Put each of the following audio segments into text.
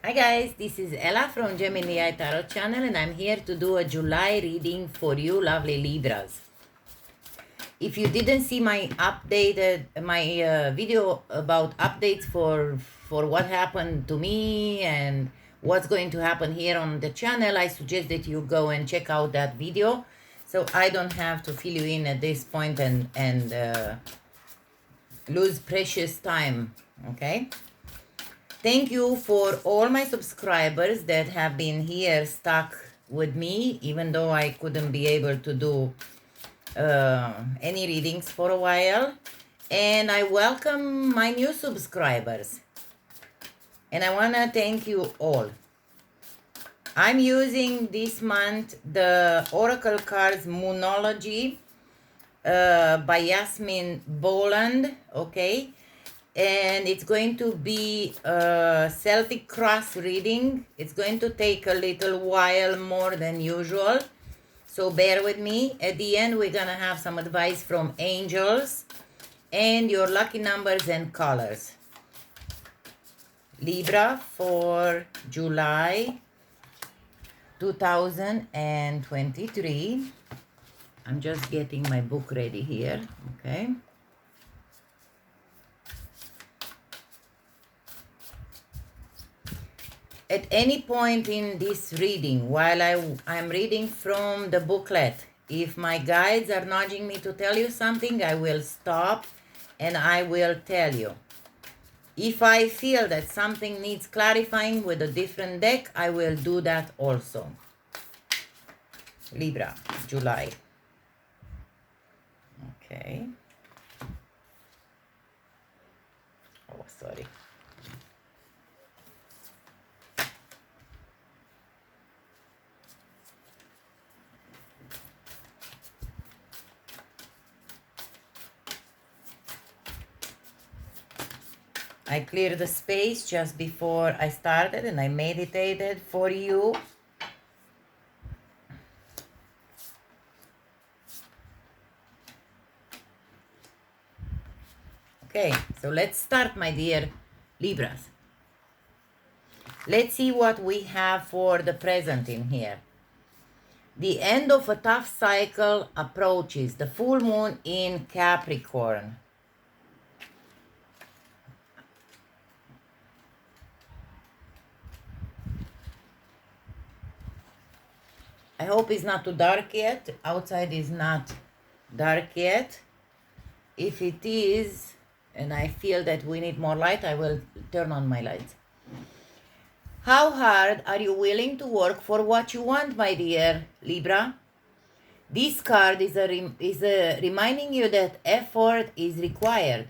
Hi guys, this is Ella from Gemini Tarot channel and I'm here to do a July reading for you lovely Libras. If you didn't see my video about updates for what happened to me and what's going to happen here on the channel, I suggest that you go and check out that video so I don't have to fill you in at this point and lose precious time, okay? Thank you for all my subscribers that have been here stuck with me, even though I couldn't be able to do any readings for a while. And I welcome my new subscribers. And I want to thank you all. I'm using this month the Oracle Cards Moonology by Yasmin Boland, okay? And it's going to be a Celtic Cross reading. It's going to take a little while more than usual, so bear with me. At the end, we're gonna have some advice from angels and your lucky numbers and colors. Libra for July 2023. I'm just getting my book ready here, okay? At any point in this reading, while I'm reading from the booklet, if my guides are nudging me to tell you something, I will stop and I will tell you. If I feel that something needs clarifying with a different deck, I will do that also. Libra, July. Okay. Oh, sorry. I cleared the space just before I started and I meditated for you. Okay, so let's start, my dear Libras. Let's see what we have for the present in here. The end of a tough cycle approaches. The full moon in Capricorn. I hope it's not too dark yet. Outside is not dark yet. If it is, and I feel that we need more light, I will turn on my lights. How hard are you willing to work for what you want, my dear Libra? This card is reminding you that effort is required.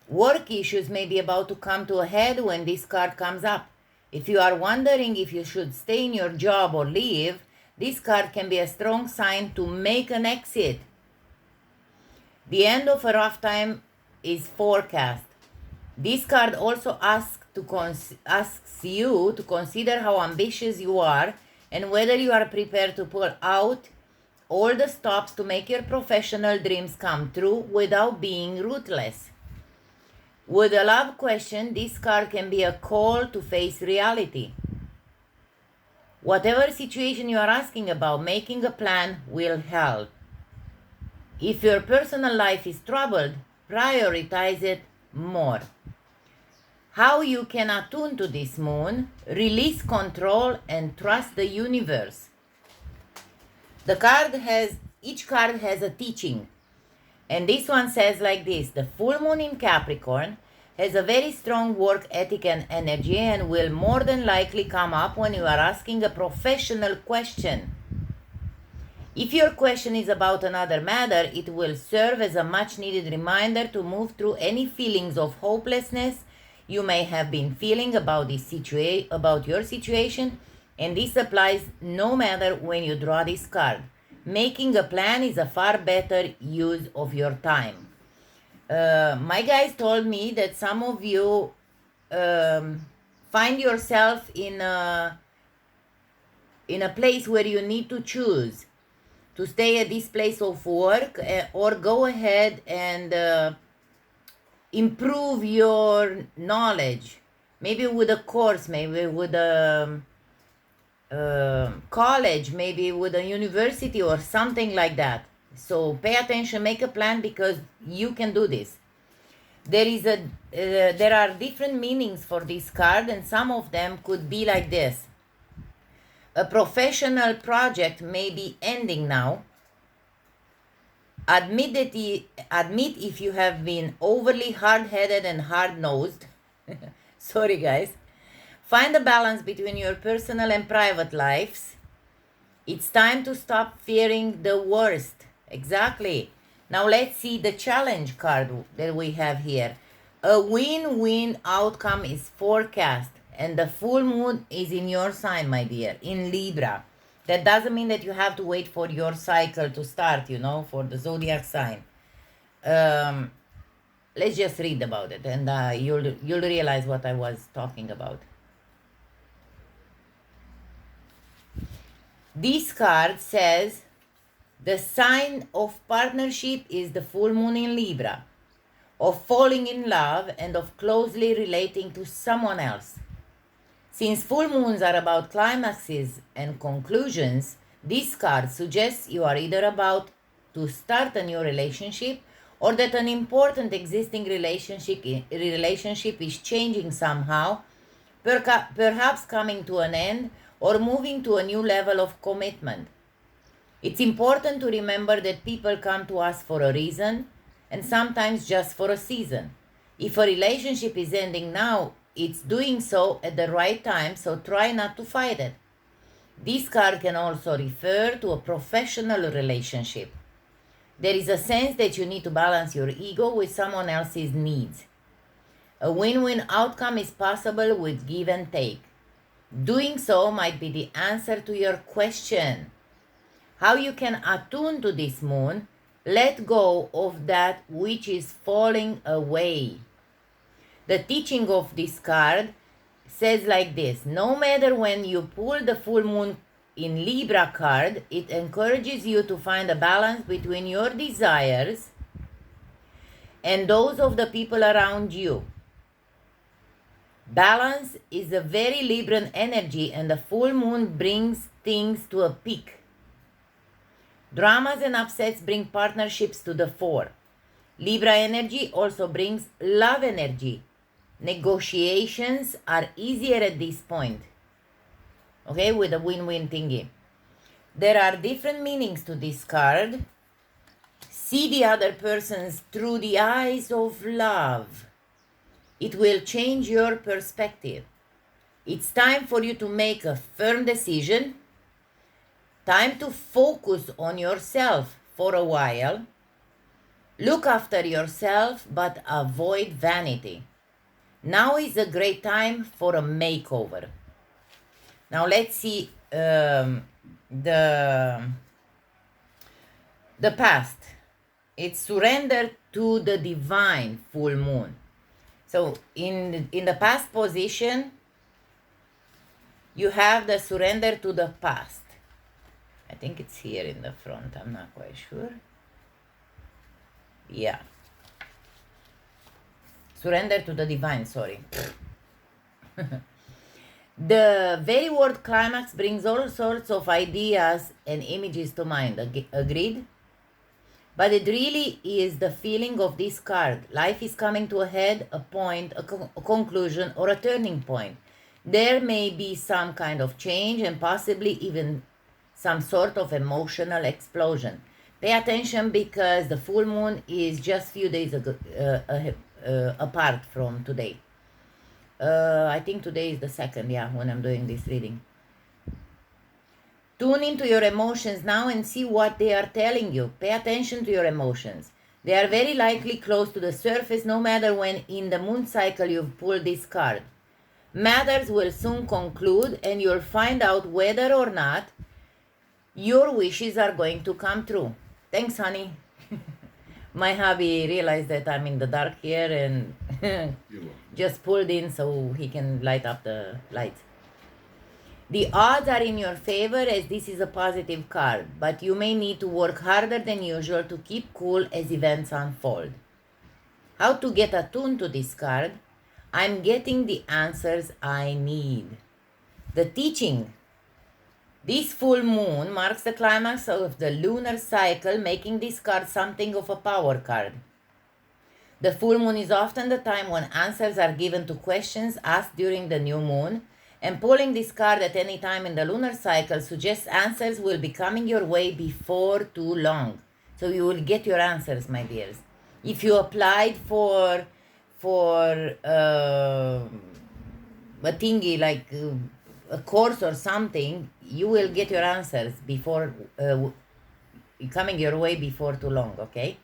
Work issues may be about to come to a head when this card comes up. If you are wondering if you should stay in your job or leave, this card can be a strong sign to make an exit. The end of a rough time is forecast. This card also asks you to consider how ambitious you are and whether you are prepared to pull out all the stops to make your professional dreams come true without being ruthless. With a love question, this card can be a call to face reality. Whatever situation you are asking about, making a plan will help. If your personal life is troubled, prioritize it more. How you can attune to this moon, release control and trust the universe. Each card has a teaching. And this one says like this: the full moon in Capricorn has a very strong work ethic and energy and will more than likely come up when you are asking a professional question. If your question is about another matter, it will serve as a much needed reminder to move through any feelings of hopelessness you may have been feeling about your situation, and this applies no matter when you draw this card. Making a plan is a far better use of your time. My guys told me that some of you find yourself in a place where you need to choose to stay at this place of work or go ahead and improve your knowledge maybe with a course, maybe with a college, maybe with a university or something like that. So pay attention, make a plan, because you can do this. There are different meanings for this card, and some of them could be like this. A professional project may be ending now. Admit if you have been overly hard-headed and hard-nosed. Sorry, guys. Find a balance between your personal and private lives. It's time to stop fearing the worst. Exactly. Now let's see the challenge card that we have here. A win-win outcome is forecast, and the full moon is in your sign, my dear, in Libra. That doesn't mean that you have to wait for your cycle to start, you know, for the zodiac sign. Let's just read about it, and you'll realize what I was talking about. This card says the sign of partnership is the full moon in Libra, of falling in love and of closely relating to someone else. Since full moons are about climaxes and conclusions, this card suggests you are either about to start a new relationship, or that an important existing relationship is changing somehow, perhaps coming to an end or moving to a new level of commitment. It's important to remember that people come to us for a reason, and sometimes just for a season. If a relationship is ending now, it's doing so at the right time, so try not to fight it. This card can also refer to a professional relationship. There is a sense that you need to balance your ego with someone else's needs. A win-win outcome is possible with give and take. Doing so might be the answer to your question. How you can attune to this moon, let go of that which is falling away. The teaching of this card says like this: no matter when you pull the full moon in Libra card, it encourages you to find a balance between your desires and those of the people around you. Balance is a very Libran energy, and the full moon brings things to a peak. Dramas and upsets bring partnerships to the fore. Libra energy also brings love energy. Negotiations are easier at this point. Okay, with a win-win thingy. There are different meanings to this card. See the other person's through the eyes of love. It will change your perspective. It's time for you to make a firm decision. Time to focus on yourself for a while. Look after yourself, but avoid vanity. Now is a great time for a makeover. Now let's see the past. It's surrender to the divine full moon. So in the past position, you have the surrender to the past. I think it's here in the front. I'm not quite sure. Yeah. Surrender to the divine, sorry. The very word climax brings all sorts of ideas and images to mind. Agreed? But it really is the feeling of this card. Life is coming to a head, a point, a conclusion, or a turning point. There may be some kind of change and possibly even some sort of emotional explosion. Pay attention, because the full moon is just few days ago, apart from today. I think today is the 2nd, yeah, when I'm doing this reading. Tune into your emotions now and see what they are telling you. Pay attention to your emotions. They are very likely close to the surface, no matter when in the moon cycle you've pulled this card. Matters will soon conclude, and you'll find out whether or not your wishes are going to come true. Thanks, honey. My hubby realized that I'm in the dark here and just pulled in so he can light up the lights. The odds are in your favor, as this is a positive card, but you may need to work harder than usual to keep cool as events unfold. How to get attuned to this card? I'm getting the answers I need. The teaching. This full moon marks the climax of the lunar cycle, making this card something of a power card. The full moon is often the time when answers are given to questions asked during the new moon, and pulling this card at any time in the lunar cycle suggests answers will be coming your way before too long. So you will get your answers, my dears. If you applied for a thingy like a course or something, you will get your answers before coming your way before too long, okay?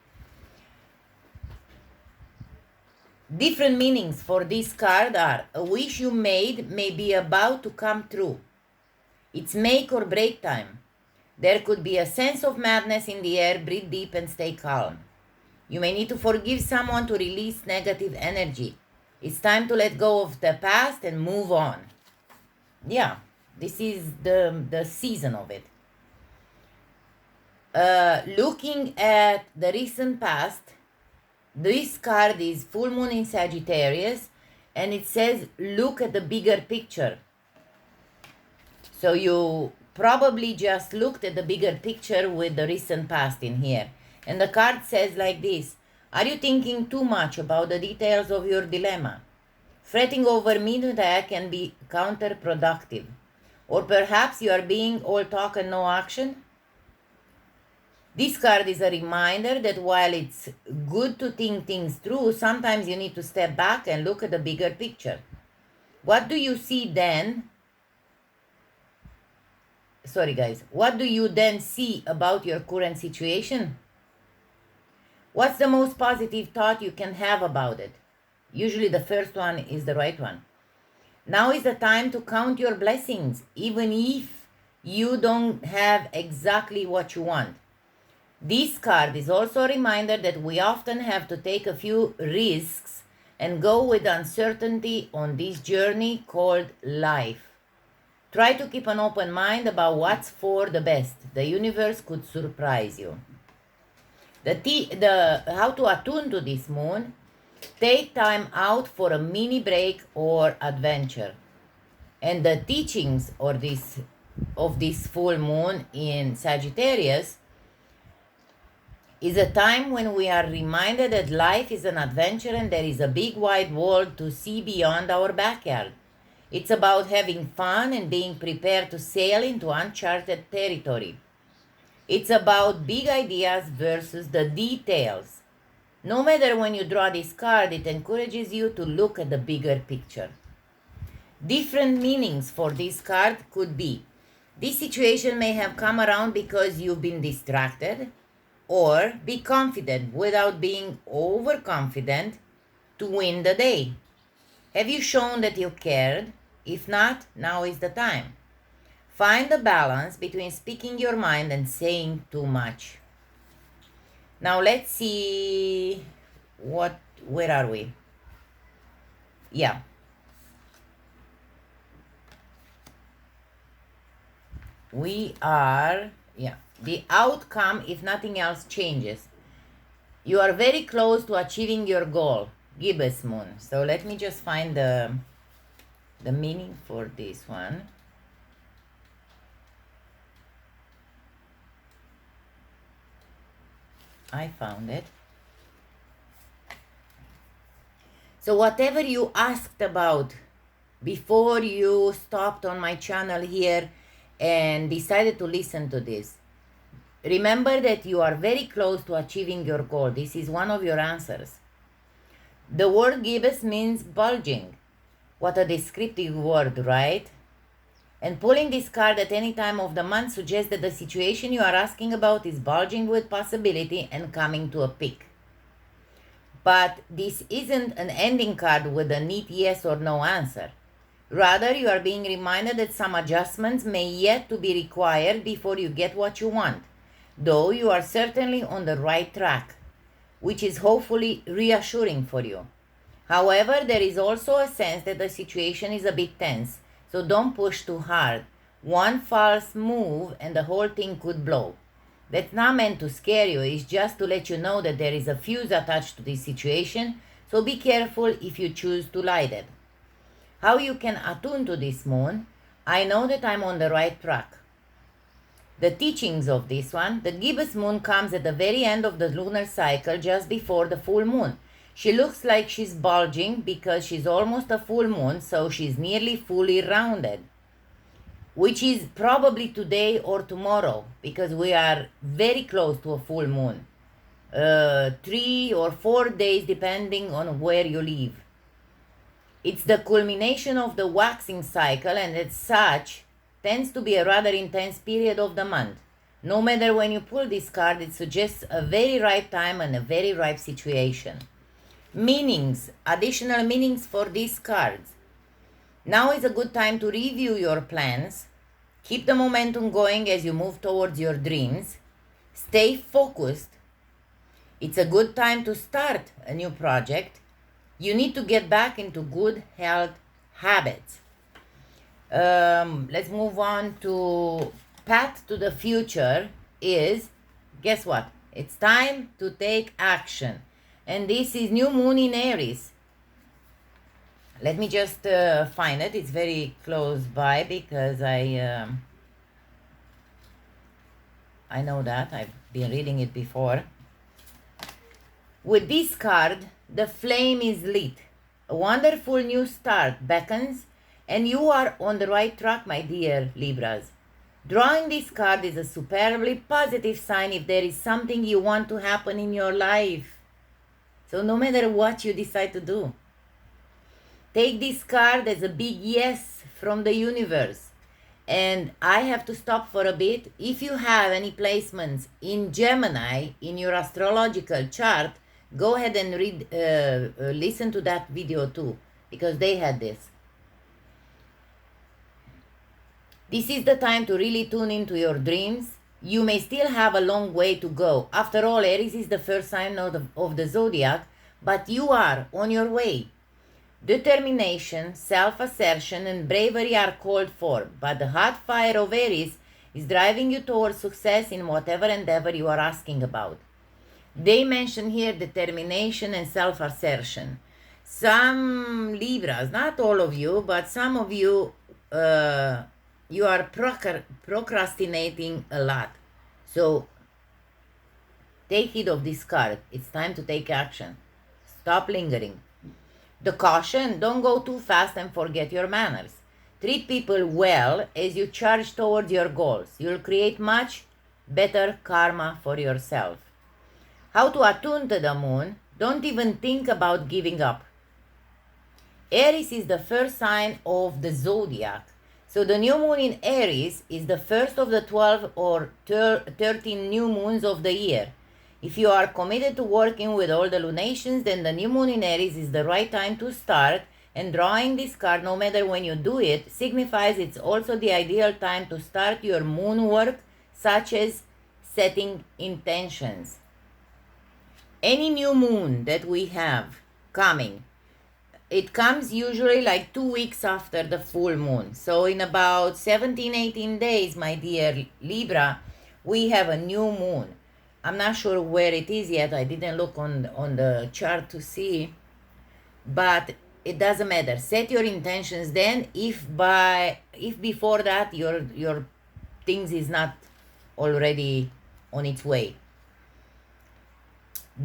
Different meanings for this card are: a wish you made may be about to come true. It's make or break time. There could be a sense of madness in the air. Breathe deep and stay calm. You may need to forgive someone to release negative energy. It's time to let go of the past and move on. Yeah, this is the season of it. Looking at the recent past, this card is full moon in Sagittarius, and it says look at the bigger picture. So you probably just looked at the bigger picture with the recent past in here. And the card says like this: are you thinking too much about the details of your dilemma? Fretting over minutiae can be counterproductive. Or perhaps you are being all talk and no action? This card is a reminder that while it's good to think things through, sometimes you need to step back and look at the bigger picture. What do you see then? Sorry guys, what do you then see about your current situation? What's the most positive thought you can have about it? Usually the first one is the right one. Now is the time to count your blessings, even if you don't have exactly what you want. This card is also a reminder that we often have to take a few risks and go with uncertainty on this journey called life. Try to keep an open mind about what's for the best. The universe could surprise you. How to attune to this moon: take time out for a mini break or adventure. And the teachings of this full moon in Sagittarius is a time when we are reminded that life is an adventure and there is a big wide world to see beyond our backyard. It's about having fun and being prepared to sail into uncharted territory. It's about big ideas versus the details. No matter when you draw this card, it encourages you to look at the bigger picture. Different meanings for this card could be: this situation may have come around because you've been distracted, or be confident without being overconfident to win the day. Have you shown that you cared? If not, now is the time. Find the balance between speaking your mind and saying too much. Now let's see where are we? Yeah. We are, the outcome if nothing else changes. You are very close to achieving your goal, gibbous moon. So let me just find the meaning for this one. I found it. So whatever you asked about before you stopped on my channel here and decided to listen to this, remember that you are very close to achieving your goal. This is one of your answers. The word gibbous means bulging. What a descriptive word, right? And pulling this card at any time of the month suggests that the situation you are asking about is bulging with possibility and coming to a peak. But this isn't an ending card with a neat yes or no answer. Rather, you are being reminded that some adjustments may yet to be required before you get what you want, though you are certainly on the right track, which is hopefully reassuring for you. However, there is also a sense that the situation is a bit tense, so don't push too hard. One false move and the whole thing could blow. That's not meant to scare you, it's just to let you know that there is a fuse attached to this situation, So be careful if you choose to light it. How you can attune to this moon? I know that I'm on the right track. The teachings of this one, the gibbous moon comes at the very end of the lunar cycle just before the full moon. She looks like she's bulging because she's almost a full moon, so she's nearly fully rounded, which is probably today or tomorrow because we are very close to a full moon. 3 or 4 days depending on where you live. It's the culmination of the waxing cycle, and as such tends to be a rather intense period of the month. No matter when you pull this card, it suggests a very ripe time and a very ripe situation. Meanings, additional meanings for these cards. Now is a good time to review your plans. Keep the momentum going as you move towards your dreams. Stay focused. It's a good time to start a new project. You need to get back into good health habits. Let's move on to path to the future is, guess what? It's time to take action. And this is new moon in Aries. Let me just find it. It's very close by because I know that. I've been reading it before. With this card, the flame is lit. A wonderful new start beckons, and you are on the right track, my dear Libras. Drawing this card is a superbly positive sign if there is something you want to happen in your life. So no matter what you decide to do, take this card as a big yes from the universe. And I have to stop for a bit. If you have any placements in Gemini in your astrological chart, go ahead and listen to that video too, because they had this. This is the time to really tune into your dreams. You may still have a long way to go. After all, Aries is the first sign of the zodiac, but you are on your way. Determination, self-assertion, and bravery are called for, but the hot fire of Aries is driving you towards success in whatever endeavor you are asking about. They mention here determination and self-assertion. Some Libras, not all of you, but some of you, you are procrastinating a lot. So take heed of this card. It's time to take action. Stop lingering. The caution, don't go too fast and forget your manners. Treat people well as you charge towards your goals. You'll create much better karma for yourself. How to attune to the moon? Don't even think about giving up. Aries is the first sign of the zodiac. So the new moon in Aries is the first of the 12 or 13 new moons of the year. If you are committed to working with all the lunations, then the new moon in Aries is the right time to start, and drawing this card, no matter when you do it, signifies it's also the ideal time to start your moon work, such as setting intentions. Any new moon that we have coming, it comes usually like 2 weeks after the full moon. So in about 17-18 days, my dear Libra, we have a new moon. I'm not sure where it is yet. I didn't look on the chart to see, but it doesn't matter. Set your intentions then. If before that your things is not already on its way.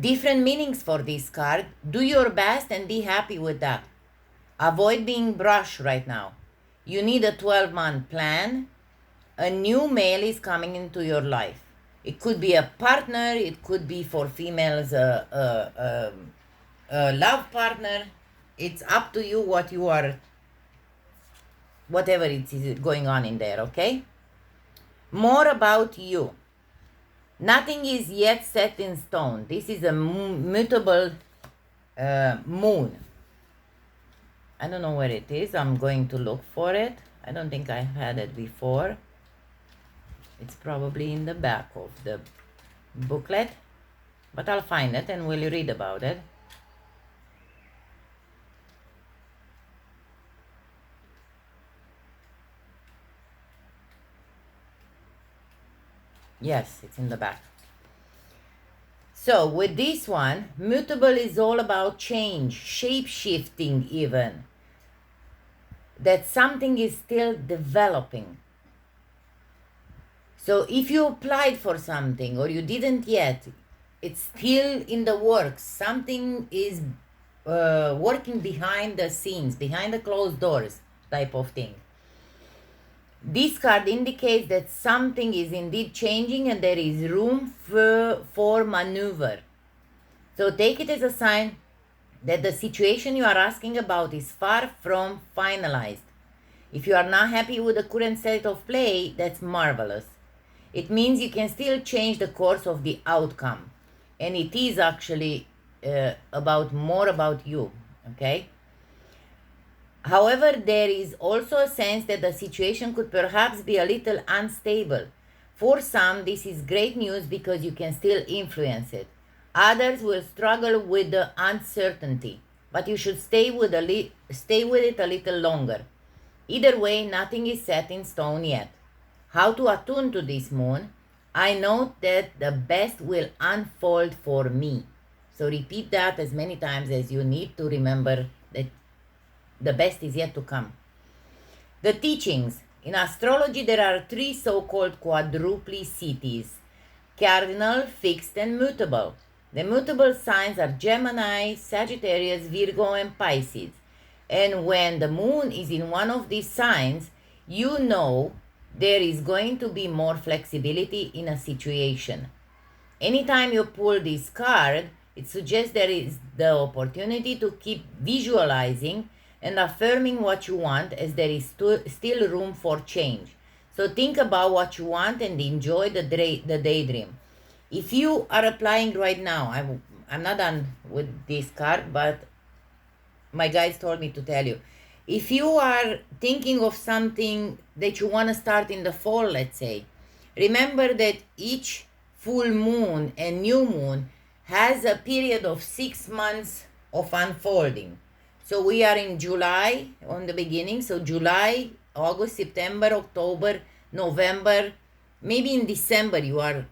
Different meanings for this card. Do your best and be happy with that. Avoid being brushed right now. You need a 12-month plan. A new male is coming into your life. It could be a partner. It could be for females a love partner. It's up to you what you are, whatever it is going on in there, okay? More about you. Nothing is yet set in stone. This is a mutable moon. I don't know where it is. I'm going to look for it. I don't think I've had it before. It's probably in the back of the booklet, but I'll find it and we'll read about it. Yes, it's in the back. So with this one, mutable is all about change, shape-shifting even. That something is still developing. So if you applied for something or you didn't yet, it's still in the works. Something is working behind the scenes, behind the closed doors type of thing. This card indicates that something is indeed changing and there is room for maneuver. So take it as a sign that the situation you are asking about is far from finalized. If you are not happy with the current state of play, that's marvelous. It means you can still change the course of the outcome. And it is actually more about you, okay? However, there is also a sense that the situation could perhaps be a little unstable. For some, this is great news because you can still influence it. Others will struggle with the uncertainty, but you should stay with it a little longer. Either way, nothing is set in stone yet. How to attune to this moon? I note that the best will unfold for me. So repeat that as many times as you need to remember that the best is yet to come. The teachings. In astrology, there are three so-called quadruple cities: cardinal, fixed, and mutable. The mutable signs are Gemini, Sagittarius, Virgo, and Pisces. And when the moon is in one of these signs, you know there is going to be more flexibility in a situation. Anytime you pull this card, it suggests there is the opportunity to keep visualizing and affirming what you want, as there is still room for change. So think about what you want and enjoy the daydream. If you are applying right now, I'm not done with this card, but my guides told me to tell you. If you are thinking of something that you want to start in the fall, let's say, remember that each full moon and new moon has a period of 6 months of unfolding. So we are in July on the beginning. So July, August, September, October, November, maybe in December you are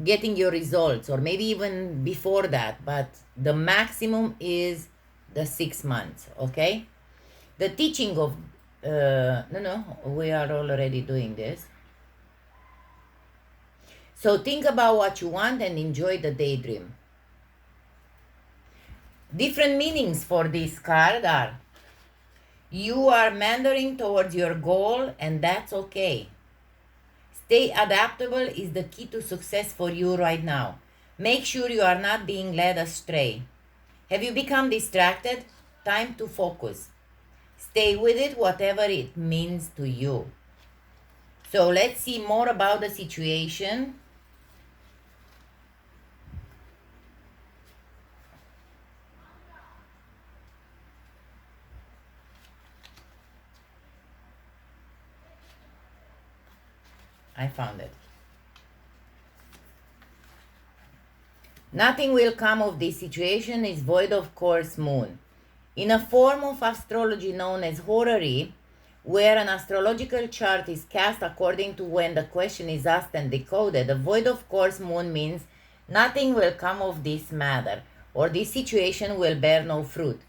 getting your results, or maybe even before that. But the maximum is the 6 months, okay? The teaching of, we are already doing this. So think about what you want and enjoy the daydream. Different meanings for this card are: you are meandering towards your goal, and that's okay. Stay adaptable is the key to success for you right now. Make sure you are not being led astray. Have you become distracted? Time to focus. Stay with it, whatever it means to you. So let's see more about the situation. I found it. Nothing will come of this situation is void of course moon. In a form of astrology known as horary, where an astrological chart is cast according to when the question is asked and decoded, a void of course moon means nothing will come of this matter, or this situation will bear no fruit.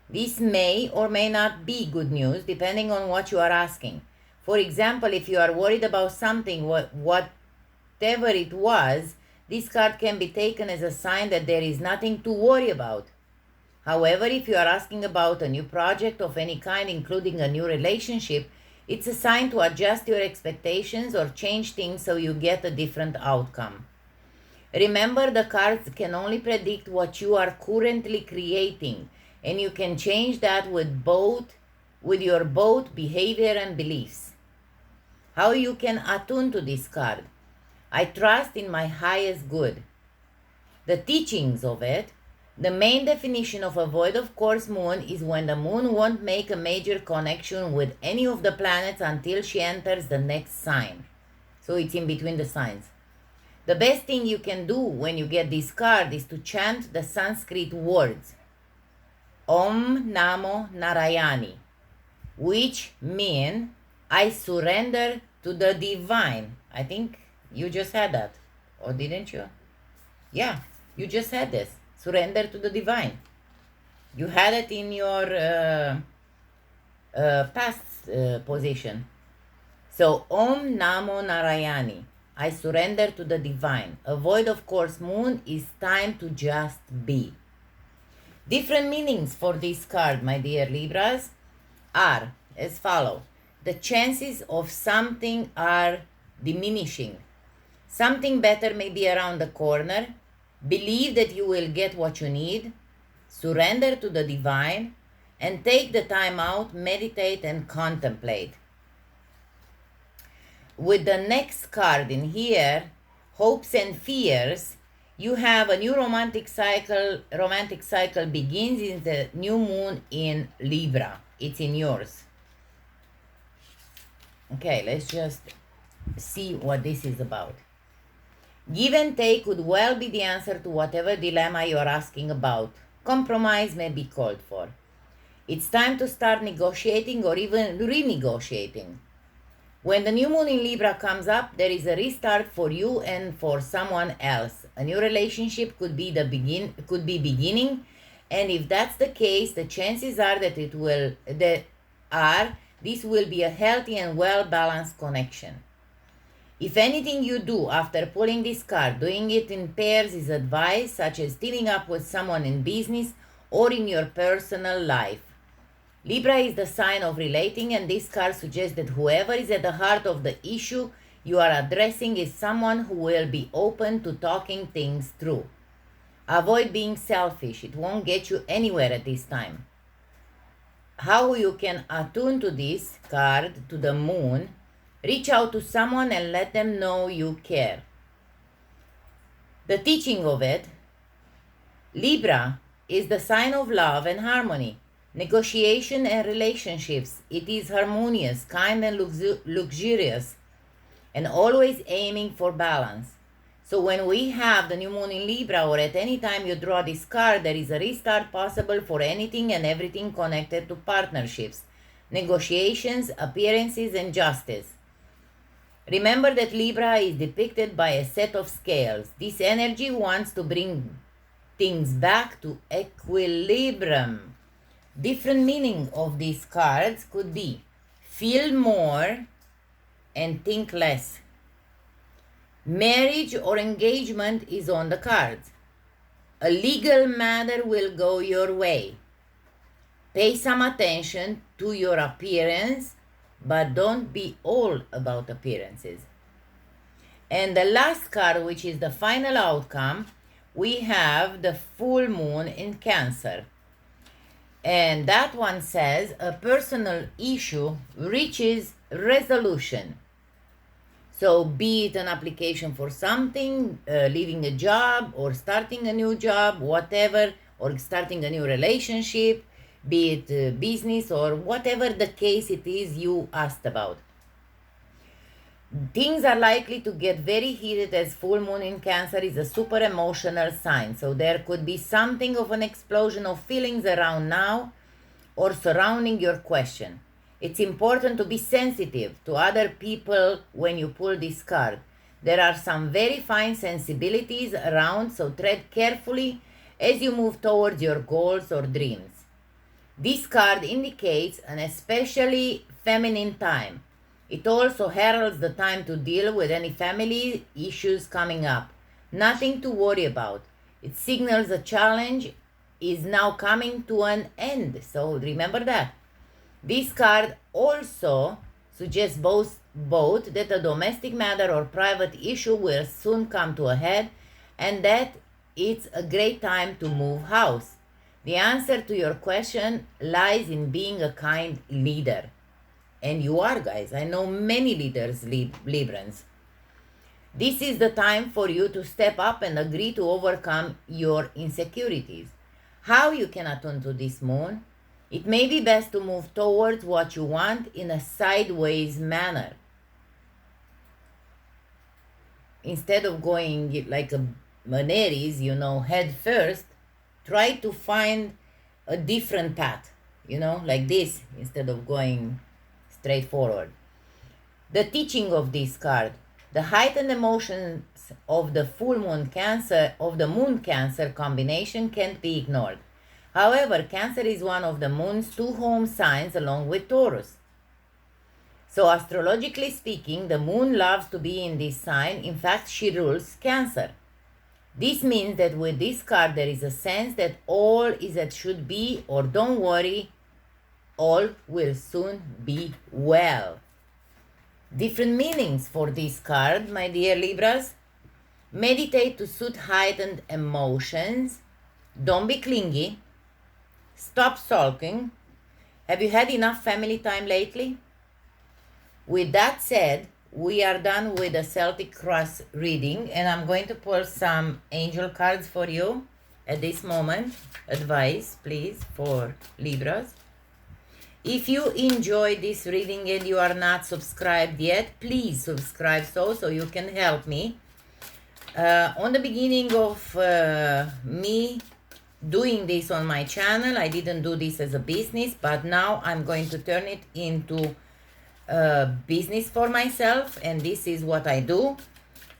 This may or may not be good news depending on what you are asking. For example, if you are worried about something, whatever it was, this card can be taken as a sign that there is nothing to worry about. However, if you are asking about a new project of any kind, including a new relationship, it's a sign to adjust your expectations or change things so you get a different outcome. Remember, the cards can only predict what you are currently creating, and you can change that with your both behavior and beliefs. How you can attune to this card? I trust in my highest good. The teachings of it. The main definition of a void of course moon is when the moon won't make a major connection with any of the planets until she enters the next sign. So it's in between the signs. The best thing you can do when you get this card is to chant the Sanskrit words Om Namo Narayani, which mean I surrender to the divine. I think you just had that, or didn't you? Yeah. You just had this. Surrender to the divine. You had it in your past position. So, Om Namo Narayani. I surrender to the divine. Avoid, of course, moon is time to just be. Different meanings for this card, my dear Libras, are as follow. The chances of something are diminishing. Something better may be around the corner. Believe that you will get what you need. Surrender to the divine and take the time out, meditate and contemplate. With the next card in here, hopes and fears, you have a new romantic cycle. Romantic cycle begins in the new moon in Libra. It's in yours. Okay, let's just see what this is about. Give and take could well be the answer to whatever dilemma you're asking about. Compromise may be called for. It's time to start negotiating or even renegotiating. When the new moon in Libra comes up, there is a restart for you and for someone else. A new relationship could be beginning, and if that's the case, the chances are that this will be a healthy and well-balanced connection. If anything you do after pulling this card, doing it in pairs is advised, such as teaming up with someone in business or in your personal life. Libra is the sign of relating, and this card suggests that whoever is at the heart of the issue you are addressing is someone who will be open to talking things through. Avoid being selfish. It won't get you anywhere at this time. How you can attune to this card, to the moon, reach out to someone and let them know you care. The teaching of it, Libra is the sign of love and harmony. Negotiation and relationships. It is harmonious, kind and luxurious, and always aiming for balance. So when we have the new moon in Libra, or at any time you draw this card, there is a restart possible for anything and everything connected to partnerships, negotiations, appearances, and justice. Remember that Libra is depicted by a set of scales. This energy wants to bring things back to equilibrium. Different meaning of these cards could be feel more and think less. Marriage or engagement is on the cards. A legal matter will go your way. Pay some attention to your appearance, but don't be all about appearances. And the last card, which is the final outcome, we have the full moon in Cancer. And that one says a personal issue reaches resolution. So be it an application for something, leaving a job or starting a new job, whatever, or starting a new relationship, be it business or whatever the case it is you asked about. Things are likely to get very heated as full moon in Cancer is a super emotional sign. So there could be something of an explosion of feelings around now or surrounding your question. It's important to be sensitive to other people when you pull this card. There are some very fine sensibilities around, so tread carefully as you move towards your goals or dreams. This card indicates an especially feminine time. It also heralds the time to deal with any family issues coming up. Nothing to worry about. It signals a challenge is now coming to an end. So remember that. This card also suggests both that a domestic matter or private issue will soon come to a head and that it's a great time to move house. The answer to your question lies in being a kind leader. And you are, guys. I know many leaders, Librans. This is the time for you to step up and agree to overcome your insecurities. How you can attune to this moon? It may be best to move towards what you want in a sideways manner. Instead of going like an Aries, head first, try to find a different path, like this, instead of going straightforward. The teaching of this card. The heightened emotions of the full moon Cancer, of the moon Cancer combination can't be ignored. However, Cancer is one of the moon's two home signs along with Taurus. So astrologically speaking, the moon loves to be in this sign. In fact, she rules Cancer. This means that with this card, there is a sense that all is as should be, or don't worry, all will soon be well. Different meanings for this card, my dear Libras. Meditate to soothe heightened emotions. Don't be clingy. Stop sulking. Have you had enough family time lately? With that said, we are done with the Celtic Cross reading, and I'm going to pull some angel cards for you at this moment. Advice, please, for Libras. If you enjoyed this reading and you are not subscribed yet, please subscribe so you can help me. On the beginning of me doing this on my channel, I didn't do this as a business, but now I'm going to turn it into business for myself, and this is what I do.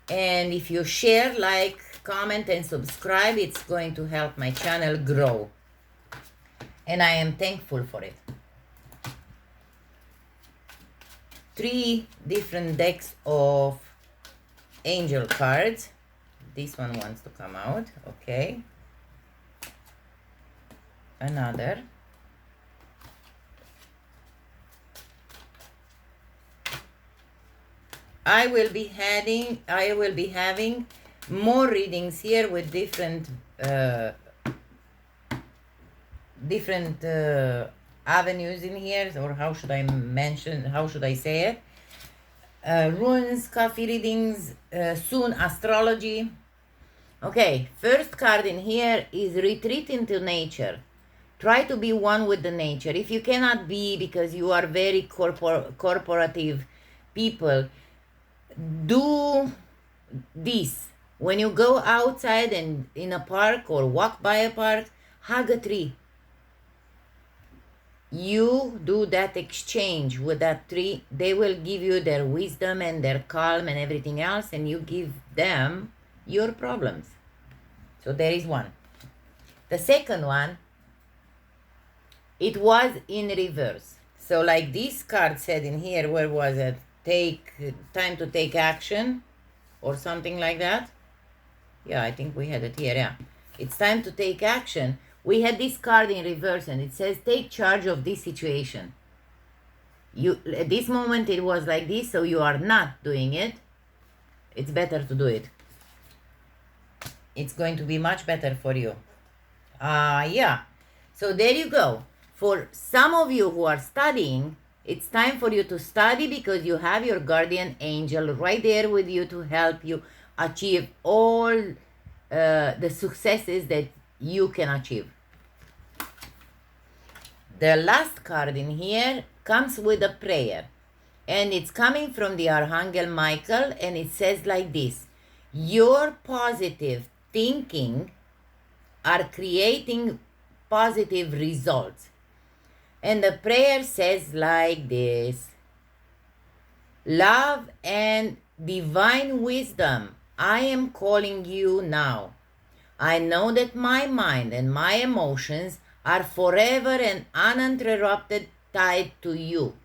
And if you share, like, comment and subscribe, it's going to help my channel grow, and I am thankful for it. 3 different decks of angel cards. This one wants to come out. Okay, another. I will be having more readings here with different avenues in here, or how should I say it? Runes, coffee readings, soon astrology. Okay, first card in here is retreat into nature. Try to be one with the nature. If you cannot be, because you are very corporative people, do this. When you go outside and in a park or walk by a park, hug a tree. You do that exchange with that tree. They will give you their wisdom and their calm and everything else, and you give them your problems. So there is one. The second one, it was in reverse. So like this card said in here, where was it? Time to take action, or something like that. Yeah, I think we had it here. Yeah, it's time to take action. We had this card in reverse, and it says take charge of this situation. You at this moment it was like this, so you are not doing it. It's better to do it. It's going to be much better for you. Yeah. So there you go. For some of you who are studying, it's time for you to study, because you have your guardian angel right there with you to help you achieve all the successes that you can achieve. The last card in here comes with a prayer, and it's coming from the Archangel Michael, and it says like this: your positive thinking are creating positive results. And the prayer says like this: love and divine wisdom, I am calling you now. I know that my mind and my emotions are forever and uninterrupted tied to you.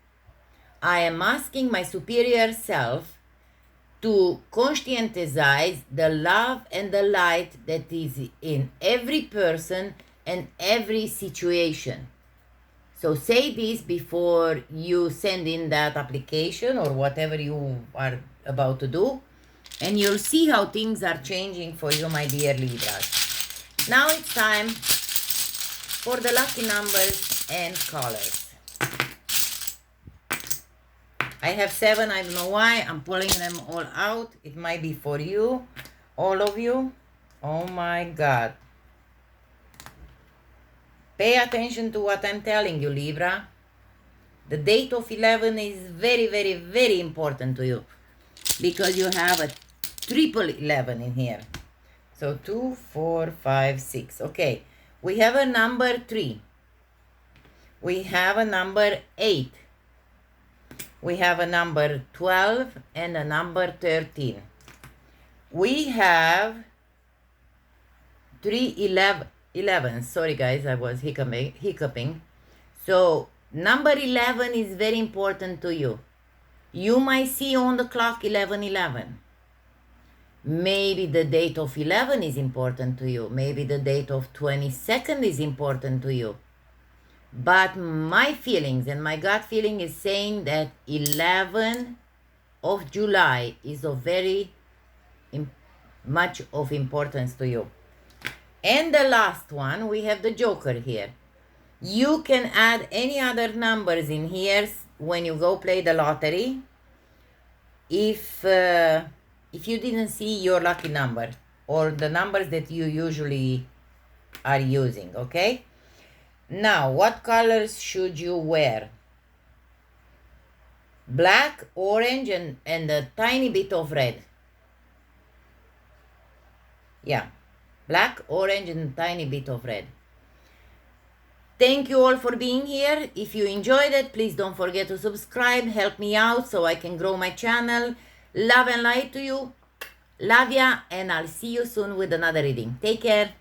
I am asking my superior self to conscientize the love and the light that is in every person and every situation. So say this before you send in that application or whatever you are about to do, and you'll see how things are changing for you, my dear Libras. Now it's time for the lucky numbers and colors. I have 7, I don't know why. I'm pulling them all out. It might be for you, all of you. Oh my God. Pay attention to what I'm telling you, Libra. The date of 11 is very, very, very important to you, because you have a triple 11 in here. So 2, 4, 5, 6. Okay, we have a number 3. We have a number 8. We have a number 12 and a number 13. We have 11. Sorry guys, I was hiccuping. So number 11 is very important to you. You might see on the clock 11:11. Maybe the date of 11 is important to you. Maybe the date of 22nd is important to you. But my feelings and my gut feeling is saying that 11 of July is of very much of importance to you. And the last one, we have the Joker here. You can add any other numbers in here when you go play the lottery. If you didn't see your lucky number or the numbers that you usually are using, okay? Now, what colors should you wear? Black, orange, and a tiny bit of red. Yeah, black, orange, and a tiny bit of red. Thank you all for being here. If you enjoyed it, please don't forget to subscribe. Help me out so I can grow my channel. Love and light to you. Love ya, and I'll see you soon with another reading. Take care.